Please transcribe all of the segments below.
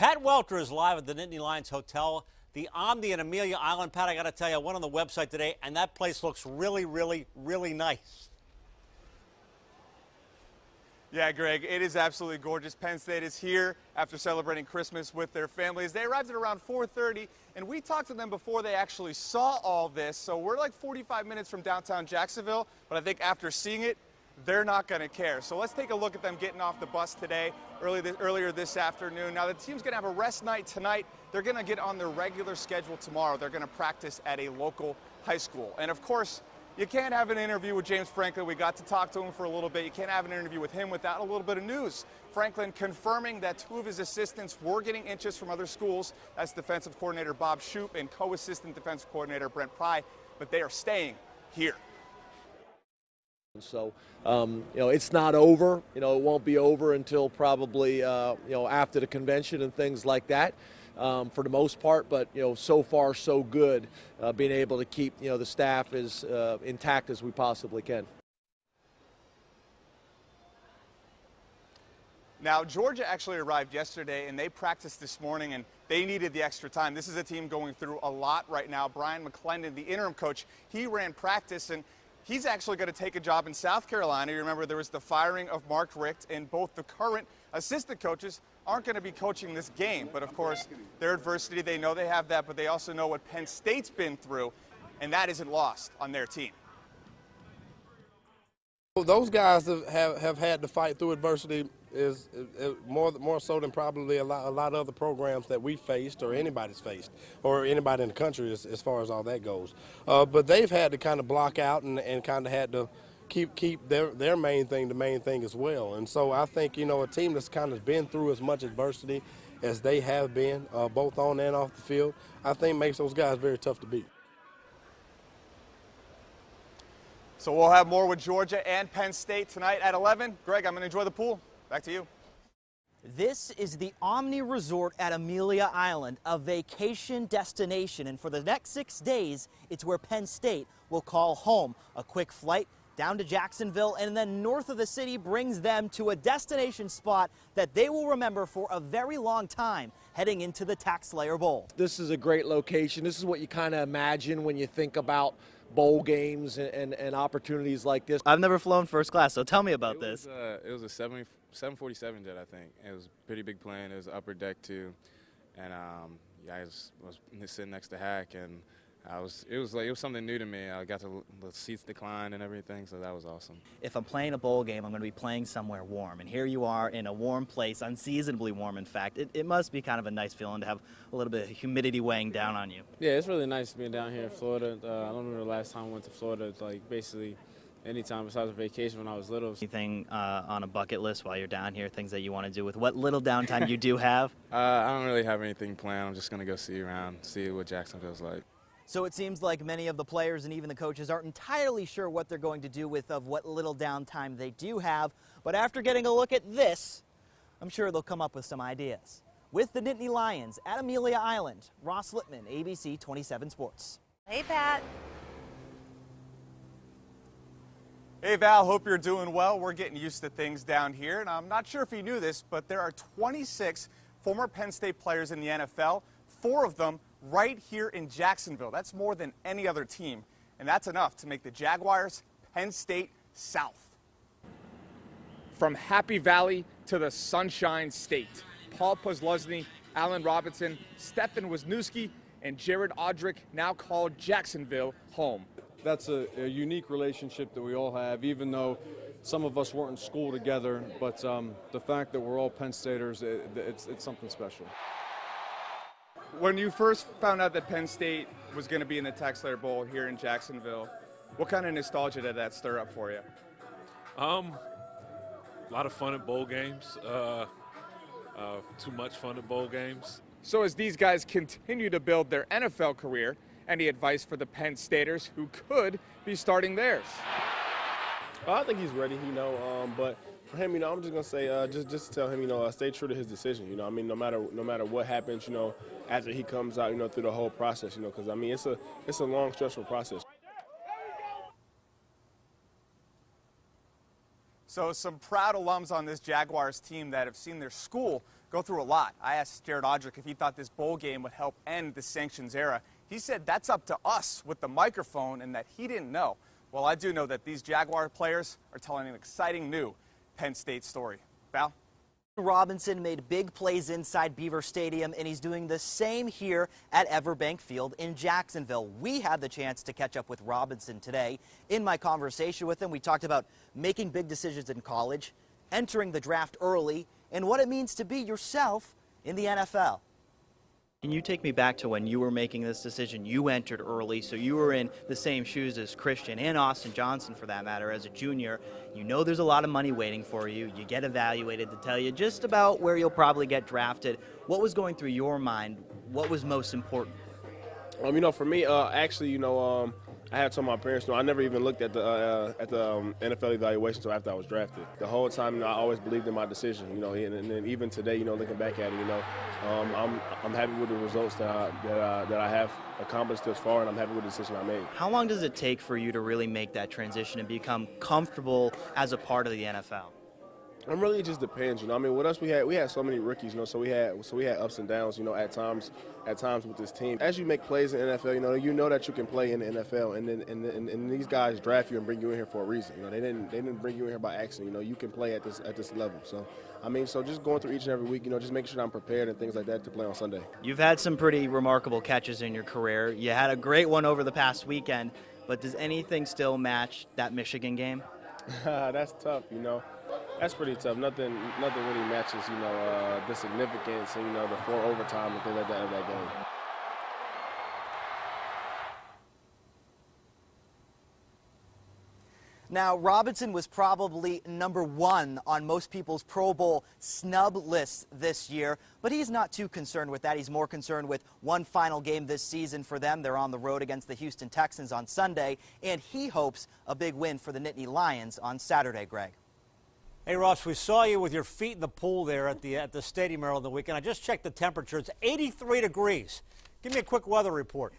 Pat Welter is live at the Nittany Lions Hotel, the Omni in Amelia Island. Pat, I got to tell you, I went on the website today, and that place looks really, really, really nice. Yeah, Greg, it is absolutely gorgeous. Penn State is here after celebrating Christmas with their families. They arrived at around 4:30, and we talked to them before they actually saw all this. So we're like 45 minutes from downtown Jacksonville, but I think after seeing it, they're not going to care. So let's take a look at them getting off the bus today, earlier this afternoon. Now, the team's going to have a rest night tonight. They're going to get on their regular schedule tomorrow. They're going to practice at a local high school. And, of course, you can't have an interview with James Franklin. We got to talk to him for a little bit. You can't have an interview with him without a little bit of news. Franklin confirming that two of his assistants were getting interest from other schools. That's defensive coordinator Bob Shoup and co-assistant defensive coordinator Brent Pry. But they are staying here. So, it's not over. It won't be over until probably, after the convention and things like that. For the most part, but so far so good, being able to keep the staff as intact as we possibly can. Now, Georgia actually arrived yesterday, and they practiced this morning, and they needed the extra time. This is a team going through a lot right now. Brian McClendon, the interim coach, he ran practice, and he's actually going to take a job in South Carolina. You remember there was the firing of Mark Richt, and both the current assistant coaches aren't going to be coaching this game. But, of course, their adversity, they know they have that, but they also know what Penn State's been through, and that isn't lost on their team. Well, those guys have had to fight through adversity is more so than probably a lot of other programs that we faced or anybody's faced or anybody in the country as far as all that goes. But they've had to kind of block out and kind of had to keep their main thing the main thing as well. And so I think, a team that's kind of been through as much adversity as they have been, both on and off the field, I think makes those guys very tough to beat. So we'll have more with Georgia and Penn State tonight at 11. Greg, I'm going to enjoy the pool. Back to you. This is the Omni Resort at Amelia Island, a vacation destination. And for the next 6 days, it's where Penn State will call home. A quick flight down to Jacksonville and then north of the city brings them to a destination spot that they will remember for a very long time, heading into the TaxSlayer Bowl. This is a great location. This is what you kind of imagine when you think about bowl games and opportunities like this. I've never flown first class, so tell me about this. It was a 747 jet, I think. It was a pretty big plane. It was upper deck too, and I was sitting next to Hack, and it was something new to me. I got the seats declined and everything, so that was awesome. If I'm playing a bowl game, I'm going to be playing somewhere warm, and here you are in a warm place, unseasonably warm, in fact. It must be kind of a nice feeling to have a little bit of humidity weighing down on you. Yeah, it's really nice being down here in Florida. I don't remember the last time I went to Florida, like basically anytime besides a vacation when I was little. Anything on a bucket list while you're down here, things that you want to do with what little downtime you do have? I don't really have anything planned. I'm just going to go see around, see what Jacksonville's like. So it seems like many of the players and even the coaches aren't entirely sure what they're going to do with what little downtime they do have. But after getting a look at this, I'm sure they'll come up with some ideas. With the Nittany Lions at Amelia Island, Ross Littman, ABC 27 Sports. Hey, Pat. Hey, Val, hope you're doing well. We're getting used to things down here, and I'm not sure if you knew this, but there are 26 former Penn State players in the NFL, 4 of them right here in Jacksonville. That's more than any other team, and that's enough to make the Jaguars Penn State South. From Happy Valley to the Sunshine State, Paul Posluszny, Allen Robinson, Stefan Wisniewski, and Jared Odrick now call Jacksonville home. That's a unique relationship that we all have, even though some of us weren't in school together, but the fact that we're all Penn Staters, it's something special. When you first found out that Penn State was going to be in the TaxSlayer Bowl here in Jacksonville, what kind of nostalgia did that stir up for you? A lot of fun at bowl games. Too much fun at bowl games. So as these guys continue to build their NFL career, any advice for the Penn Staters who could be starting theirs? I think he's ready, but for him, I'm just gonna say, just tell him, stay true to his decision. I mean, no matter what happens, after he comes out, through the whole process, because I mean, it's a long, stressful process. So some proud alums on this Jaguars team that have seen their school go through a lot. I asked Jared Odrick if he thought this bowl game would help end the sanctions era. He said that's up to us with the microphone and that he didn't know. Well, I do know that these Jaguar players are telling an exciting new Penn State story. Val? Robinson made big plays inside Beaver Stadium, and he's doing the same here at Everbank Field in Jacksonville. We had the chance to catch up with Robinson today. In my conversation with him, we talked about making big decisions in college, entering the draft early, and what it means to be yourself in the NFL. Can you take me back to when you were making this decision? You entered early, so you were in the same shoes as Christian and Austin Johnson, for that matter, as a junior. You know there's a lot of money waiting for you. You get evaluated to tell you just about where you'll probably get drafted. What was going through your mind? What was most important? You know, for me, actually, you know, I had told my parents, I never even looked at the NFL evaluation until after I was drafted. The whole time, you know, I always believed in my decision, you know, and then even today, you know, looking back at it, you know, I'm happy with the results that I have accomplished thus far, and I'm happy with the decision I made. How long does it take for you to really make that transition and become comfortable as a part of the NFL? It really just depends, you know. I mean, with us, we had so many rookies, you know. So we had ups and downs, you know, at times with this team. As you make plays in the NFL, you know that you can play in the NFL, and these guys draft you and bring you in here for a reason. You know, they didn't bring you in here by accident. You know, you can play at this level. So, I mean, so just going through each and every week, you know, just making sure that I'm prepared and things like that to play on Sunday. You've had some pretty remarkable catches in your career. You had a great one over the past weekend, but does anything still match that Michigan game? That's tough, you know. That's pretty tough. Nothing really matches, you know, the significance and, you know, the 4 overtime and things like that of that game. Now, Robinson was probably #1 on most people's Pro Bowl snub lists this year, but he's not too concerned with that. He's more concerned with one final game this season for them. They're on the road against the Houston Texans on Sunday, and he hopes a big win for the Nittany Lions on Saturday, Greg. Hey, Ross, we saw you with your feet in the pool there at the stadium earlier in the weekend. I just checked the temperature. It's 83 degrees. Give me a quick weather report.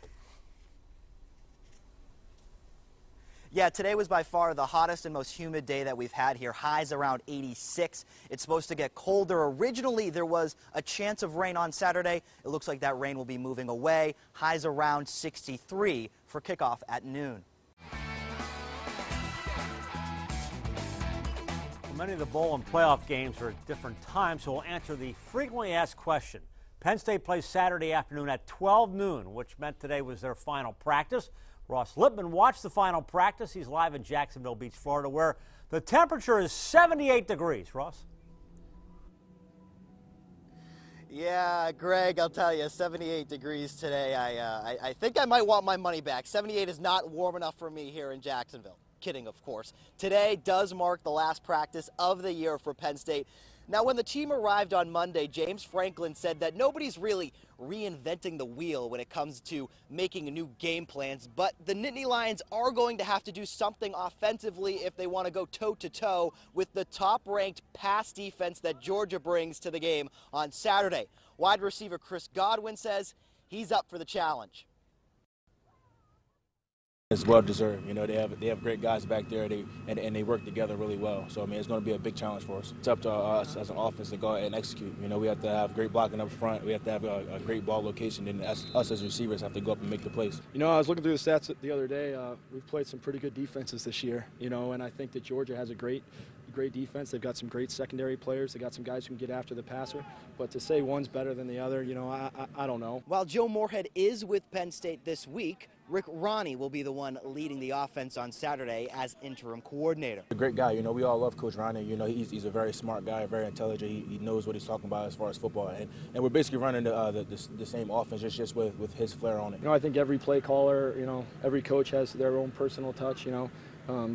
Yeah, today was by far the hottest and most humid day that we've had here. Highs around 86. It's supposed to get colder. Originally, there was a chance of rain on Saturday. It looks like that rain will be moving away. Highs around 63 for kickoff at noon. Many of the bowl and playoff games are at different times, so we'll answer the frequently asked question. Penn State plays Saturday afternoon at 12 noon, which meant today was their final practice. Ross Lippman watched the final practice. He's live in Jacksonville Beach, Florida, where the temperature is 78 degrees. Ross? Yeah, Greg, I'll tell you, 78 degrees today. I think I might want my money back. 78 is not warm enough for me here in Jacksonville. Kidding, of course. Today does mark the last practice of the year for Penn State. Now, when the team arrived on Monday, James Franklin said that nobody's really reinventing the wheel when it comes to making new game plans, but the Nittany Lions are going to have to do something offensively if they want to go toe-to-toe with the top-ranked pass defense that Georgia brings to the game on Saturday. Wide receiver Chris Godwin says he's up for the challenge. It's well deserved. You know, they have great guys back there, and they work together really well. So I mean, it's going to be a big challenge for us. It's up to us as an offense to go and execute. You know, we have to have great blocking up front. We have to have a great ball location, and us as receivers have to go up and make the plays. You know, I was looking through the stats the other day. We've played some pretty good defenses this year. You know, and I think that Georgia has a great defense. They've got some great secondary players. They got some guys who can get after the passer. But to say one's better than the other, you know, I don't know. While Joe Moorhead is with Penn State this week, Rick Ronnie will be the one leading the offense on Saturday as interim coordinator. A great guy. You know, we all love Coach Ronnie. You know, he's a very smart guy, very intelligent. He knows what he's talking about as far as football. And we're basically running the same offense, just with his flair on it. You know, I think every play caller, you know, every coach has their own personal touch, you know,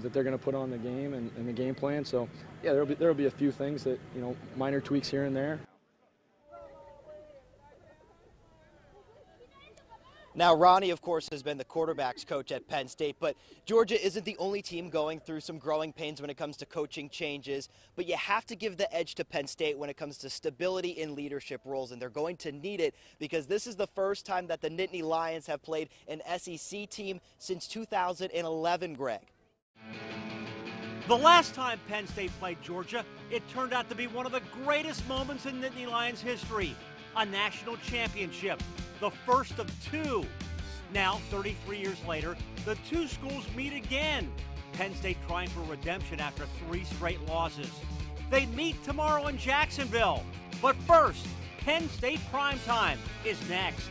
that they're going to put on the game and the game plan. So, yeah, there'll be a few things that, you know, minor tweaks here and there. Now, Ronnie, of course, has been the quarterback's coach at Penn State, but Georgia isn't the only team going through some growing pains when it comes to coaching changes. But you have to give the edge to Penn State when it comes to stability in leadership roles, and they're going to need it because this is the first time that the Nittany Lions have played an SEC team since 2011, Greg. The last time Penn State played Georgia, it turned out to be one of the greatest moments in Nittany Lions history, a national championship, the first of two. Now, 33 years later, the two schools meet again. Penn State trying for redemption after 3 straight losses. They meet tomorrow in Jacksonville. But first, Penn State primetime is next.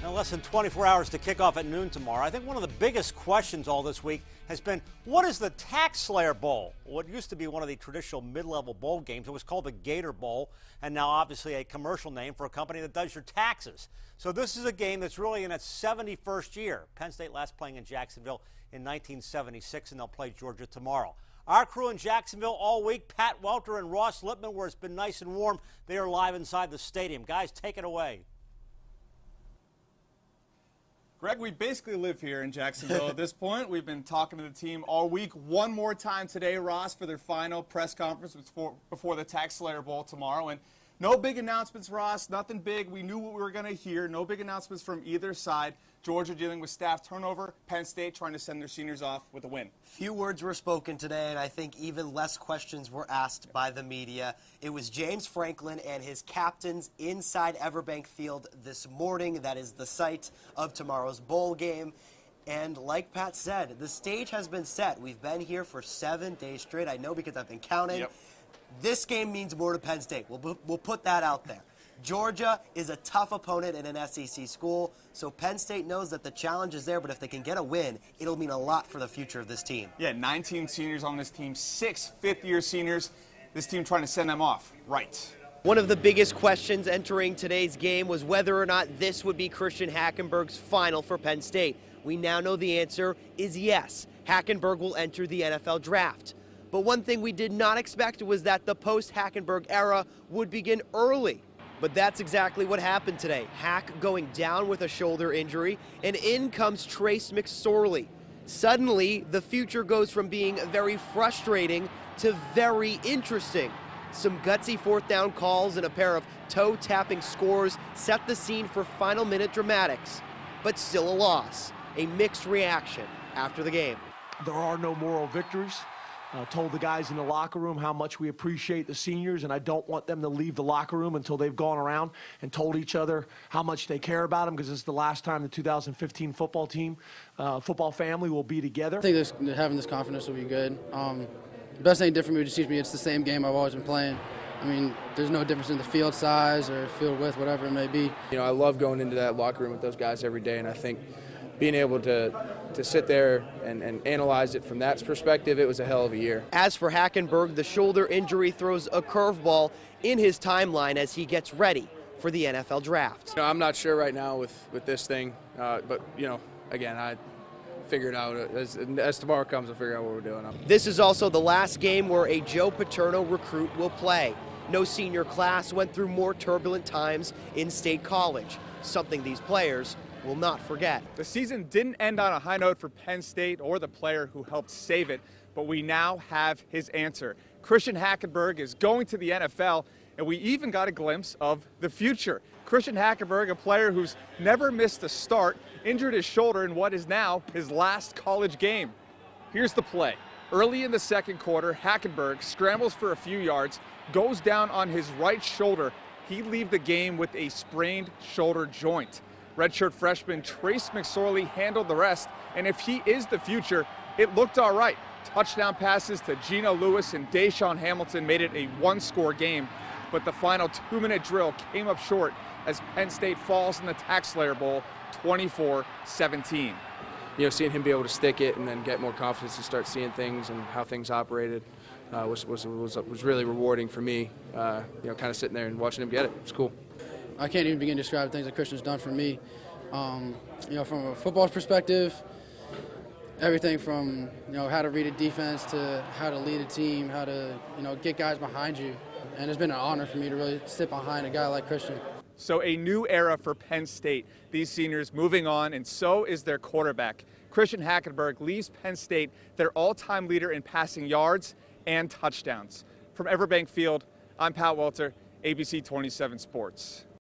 Now, less than 24 hours to kick off at noon tomorrow. I think one of the biggest questions all this week has been, what is the Tax Slayer Bowl? What used to be one of the traditional mid-level bowl games. It was called the Gator Bowl, and now obviously a commercial name for a company that does your taxes. So this is a game that's really in its 71st year. Penn State last playing in Jacksonville in 1976, and they'll play Georgia tomorrow. Our crew in Jacksonville all week, Pat Welter and Ross Lippman, where it's been nice and warm. They are live inside the stadium. Guys, take it away. Greg, we basically live here in Jacksonville at this point. We've been talking to the team all week. One more time today, Ross, for their final press conference before the Tax Slayer Bowl tomorrow. And no big announcements, Ross. Nothing big. We knew what we were going to hear. No big announcements from either side. Georgia dealing with staff turnover. Penn State trying to send their seniors off with a win. Few words were spoken today, and I think even less questions were asked by the media. It was James Franklin and his captains inside Everbank Field this morning. That is the site of tomorrow's bowl game. And like Pat said, the stage has been set. We've been here for 7 days straight. I know because I've been counting. Yep. This game means more to Penn State. We'll put that out there. Georgia is a tough opponent in an SEC school, so Penn State knows that the challenge is there, but if they can get a win, it'll mean a lot for the future of this team. Yeah, 19 seniors on this team, 6 fifth-year seniors. This team trying to send them off right. One of the biggest questions entering today's game was whether or not this would be Christian Hackenberg's final for Penn State. We now know the answer is yes. Hackenberg will enter the NFL draft. But one thing we did not expect was that the post-Hackenberg era would begin early. But that's exactly what happened today. Hack going down with a shoulder injury, and in comes Trace McSorley. Suddenly, the future goes from being very frustrating to very interesting. Some gutsy 4th down calls and a pair of toe-tapping scores set the scene for final minute dramatics. But still a loss. A mixed reaction after the game. There are no moral victories. Told the guys in the locker room how much we appreciate the seniors, and I don't want them to leave the locker room until they've gone around and told each other how much they care about them, because it's the last time the 2015 football team, football family will be together. I think having this confidence will be good. The best thing different would just teach me it's the same game I've always been playing. I mean, there's no difference in the field size or field width, whatever it may be. You know, I love going into that locker room with those guys every day, and I think being able to sit there and analyze it from that perspective, it was a hell of a year. As for Hackenberg, the shoulder injury throws a curveball in his timeline as he gets ready for the NFL draft. You know, I'm not sure right now with this thing, but, you know, again, I figure it out. As tomorrow comes, I'll figure out what we're doing. This is also the last game where a Joe Paterno recruit will play. No senior class went through more turbulent times in State College, something these players will not forget. The season didn't end on a high note for Penn State or the player who helped save it, but we now have his answer. Christian Hackenberg is going to the NFL, and we even got a glimpse of the future. Christian Hackenberg, a player who's never missed a start, injured his shoulder in what is now his last college game. Here's the play. Early in the second quarter, Hackenberg scrambles for a few yards, goes down on his right shoulder. He'd leave the game with a sprained shoulder joint. Redshirt freshman Trace McSorley handled the rest, and if he is the future, it looked all right. Touchdown passes to Geno Lewis and Deshaun Hamilton made it a one-score game, but the final 2-minute drill came up short as Penn State falls in the Tax Slayer Bowl 24-17. You know, seeing him be able to stick it and then get more confidence and start seeing things and how things operated was really rewarding for me. You know, kind of sitting there and watching him get it. It's cool. I can't even begin to describe the things that Christian's done for me. You know, from a football perspective, everything from, you know, how to read a defense to how to lead a team, how to, you know, get guys behind you. And it's been an honor for me to really sit behind a guy like Christian. So a new era for Penn State. These seniors moving on, and so is their quarterback. Christian Hackenberg leaves Penn State their all-time leader in passing yards and touchdowns. From Everbank Field, I'm Pat Welter, ABC 27 Sports.